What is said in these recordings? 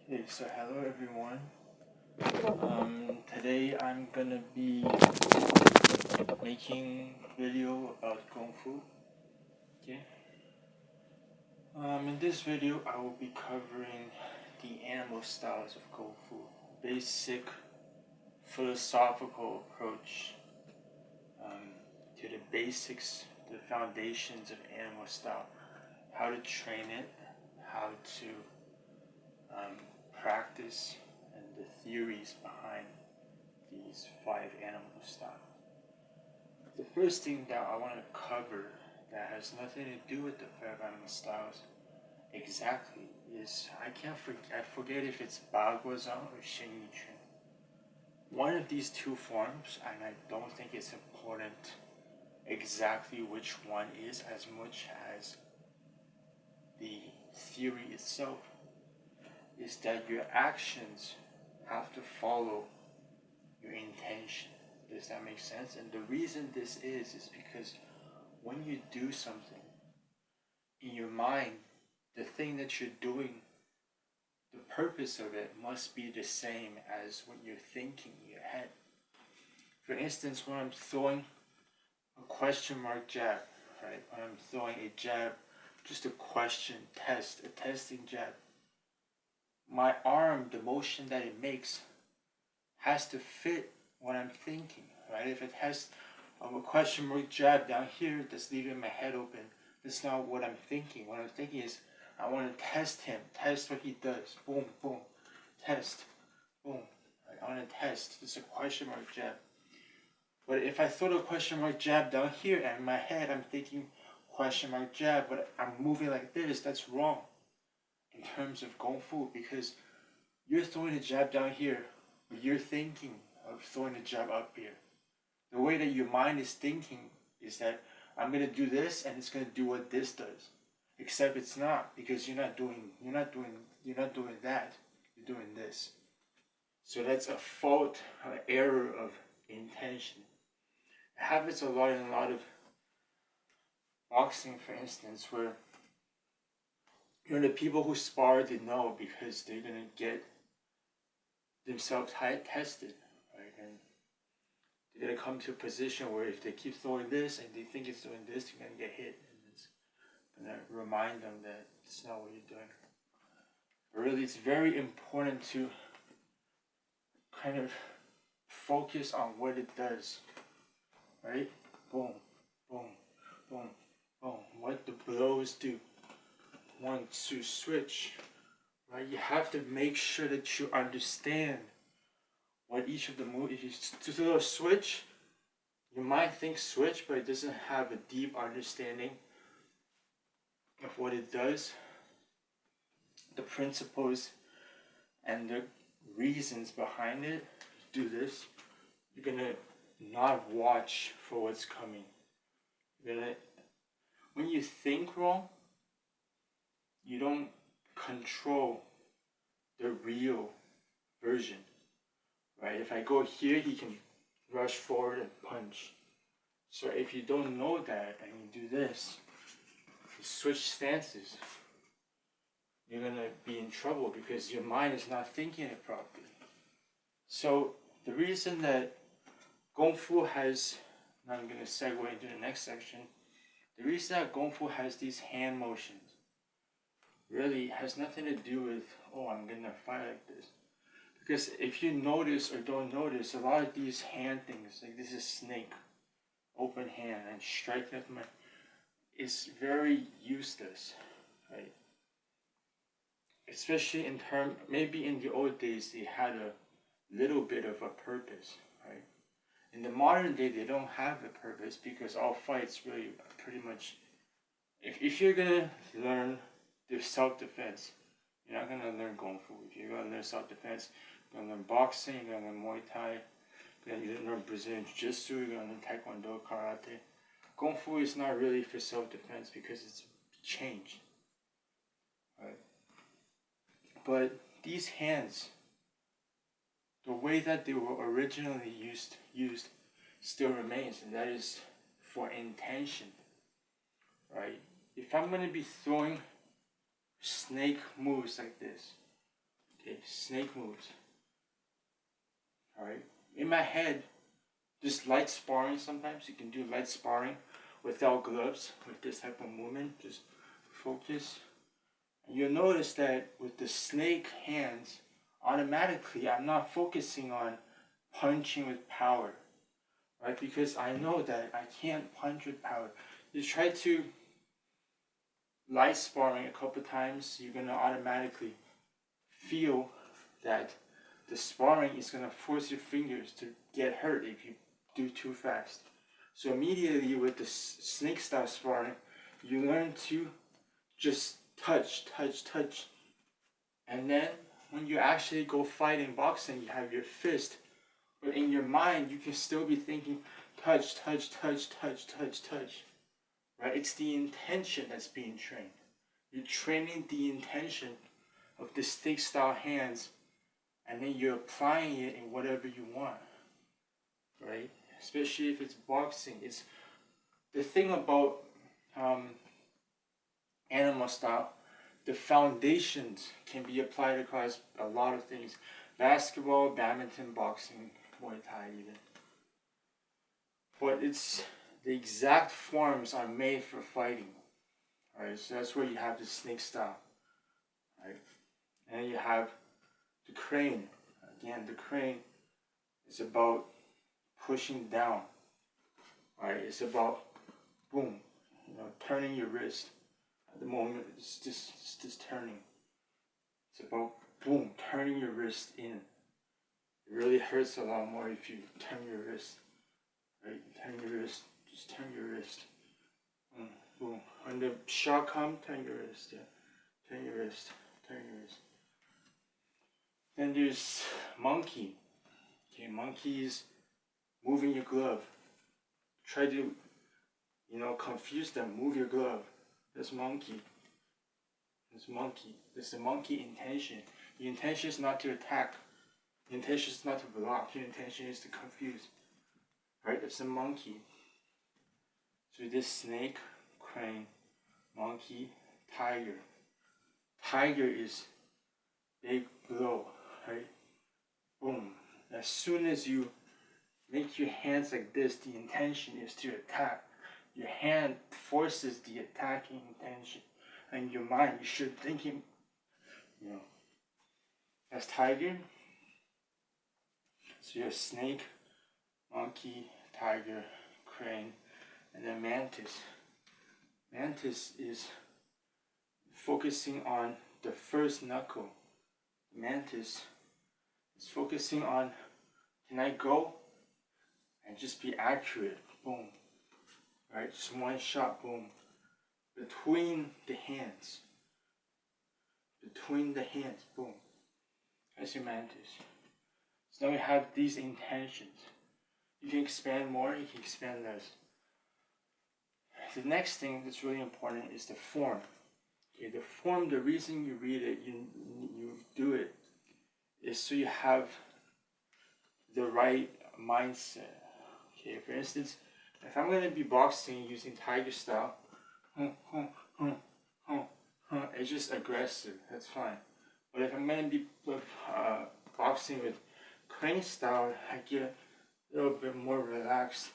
Okay, so hello everyone. Today I'm gonna be making video about Kung Fu. Okay. In this video I will be covering the animal styles of Kung Fu, basic philosophical approach to the basics, the foundations of animal style, how to train it, how to practice, and the theories behind these 5 animal styles. The first thing that I want to cover that has nothing to do with the 5 animal styles exactly is I forget if it's Baguazhang or Shenyichun. One of these two forms, and I don't think it's important exactly which one is as much as the theory itself, is that your actions have to follow your intention. Does that make sense? And the reason this is because when you do something in your mind, the thing that you're doing, the purpose of it must be the same as what you're thinking in your head. For instance, when I'm throwing a question mark jab, right? When I'm throwing a jab, just a question test, a testing jab, my arm, the motion that it makes, has to fit what I'm thinking, right? If it has a question mark jab down here that's leaving my head open, that's not what I'm thinking. What I'm thinking is, I want to test him, test what he does. Boom, boom, test, boom. Right? I want to test. It's a question mark jab. But if I throw the question mark jab down here and in my head I'm thinking question mark jab, but I'm moving like this, that's wrong in terms of Kung Fu, because you're throwing a jab down here, but you're thinking of throwing a jab up here. The way that your mind is thinking is that I'm gonna do this and it's gonna do what this does. Except it's not, because you're not doing that. You're doing this. So that's a fault, an error of intention. It happens a lot in a lot of boxing, for instance, where the people who spar, they know because they're gonna get themselves tested, right? And they're gonna come to a position where if they keep throwing this and they think it's doing this, they're gonna get hit, and it's gonna remind them that it's not what you're doing. But really, it's very important to kind of focus on what it does, right? Boom, boom, boom, boom. What the blows do. 1, 2, switch. Right? You have to make sure that you understand what each of the moves. If you throw a switch, you might think switch, but it doesn't have a deep understanding of what it does, the principles and the reasons behind it. Do this, you're gonna not watch for what's coming. When you think wrong, you don't control the real version, right? If I go here, he can rush forward and punch. So if you don't know that and you do this, you switch stances, you're gonna be in trouble because your mind is not thinking it properly. So the reason that Kung Fu has, now I'm gonna segue into the next section. The reason that Kung Fu has these hand motions really has nothing to do with, oh, I'm gonna fight like this. Because if you notice or don't notice, a lot of these hand things, like this is snake, open hand, and strike with my, is very useless, right? Especially in term, maybe in the old days they had a little bit of a purpose, right? In the modern day, they don't have a purpose because all fights really pretty much. If you're gonna learn the self-defense, you're not gonna learn Kung Fu. If you're gonna learn self-defense, you're gonna learn boxing, you're gonna learn Muay Thai, you're gonna learn Brazilian Jiu-Jitsu, you're gonna learn Taekwondo, Karate. Kung Fu is not really for self-defense because it's changed, right? But these hands, the way that they were originally used still remains, and that is for intention, right? If I'm gonna be throwing snake moves like this, Okay, snake moves. Alright? In my head, just light sparring sometimes. You can do light sparring without gloves, with this type of movement. Just focus. And you'll notice that with the snake hands, automatically I'm not focusing on punching with power. Right? Because I know that I can't punch with power. You try to light sparring a couple times, you're gonna automatically feel that the sparring is gonna force your fingers to get hurt if you do too fast. So immediately with the snake style sparring, you learn to just touch, and then when you actually go fight in boxing, you have your fist, but in your mind you can still be thinking touch. Right? It's the intention that's being trained. You're training the intention of the stick style hands, and then you're applying it in whatever you want. Right? Especially if it's boxing. It's the thing about animal style. The foundations can be applied across a lot of things: basketball, badminton, boxing, Muay Thai, even. But it's the exact forms are made for fighting. Alright, so that's where you have the snake style. Right? And you have the crane. Again, the crane is about pushing down. Right? It's about boom, turning your wrist. At the moment, it's just turning. It's about boom, turning your wrist in. It really hurts a lot more if you turn your wrist. Right? Turn your wrist. Just turn your wrist. Boom. When the shot comes, turn your wrist. Yeah. Turn your wrist. Turn your wrist. Then there's monkey. Okay, monkey is moving your glove. Try to, confuse them. Move your glove. That's monkey. That's monkey. That's the monkey intention. The intention is not to attack. The intention is not to block. Your intention is to confuse. Right? That's the monkey. So this snake, crane, monkey, tiger. Tiger is big blow, right? Boom. As soon as you make your hands like this, the intention is to attack. Your hand forces the attacking intention. And your mind, you should thinking, that's tiger. So you have snake, monkey, tiger, crane, and then mantis. Mantis is focusing on the first knuckle. Mantis is focusing on, can I go and just be accurate? Boom. Right? Just one shot, boom. Between the hands. Between the hands, boom. That's your mantis. So now we have these intentions. You can expand more, you can expand less. The next thing that's really important is the form. Okay, the form, the reason you read it, you do it, is so you have the right mindset. Okay, for instance, if I'm going to be boxing using tiger style, it's just aggressive, that's fine. But if I'm going to be boxing with crane style, I get a little bit more relaxed.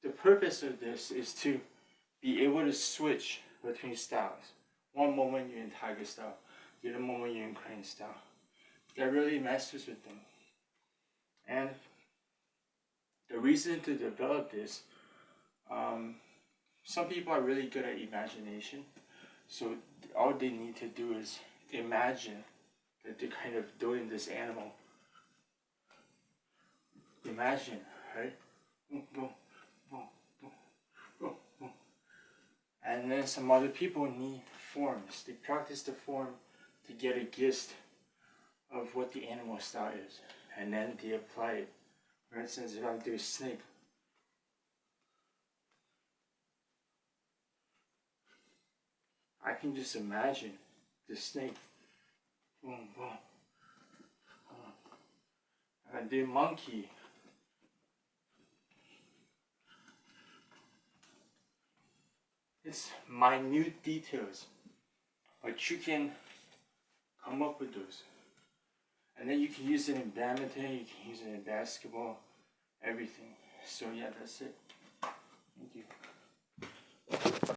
The purpose of this is to be able to switch between styles. One moment you're in tiger style, the other moment you're in crane style. That really messes with them. And the reason to develop this, some people are really good at imagination. So all they need to do is imagine that they're kind of doing this animal. Imagine, right? Boom, boom, boom, boom, boom, boom. And then some other people need forms. They practice the form to get a gist of what the animal style is. And then they apply it. For instance, if I do a snake, I can just imagine the snake. Boom, boom. If I do monkey, it's minute details, but you can come up with those. And then you can use it in badminton, you can use it in basketball, everything. So yeah, that's it. Thank you.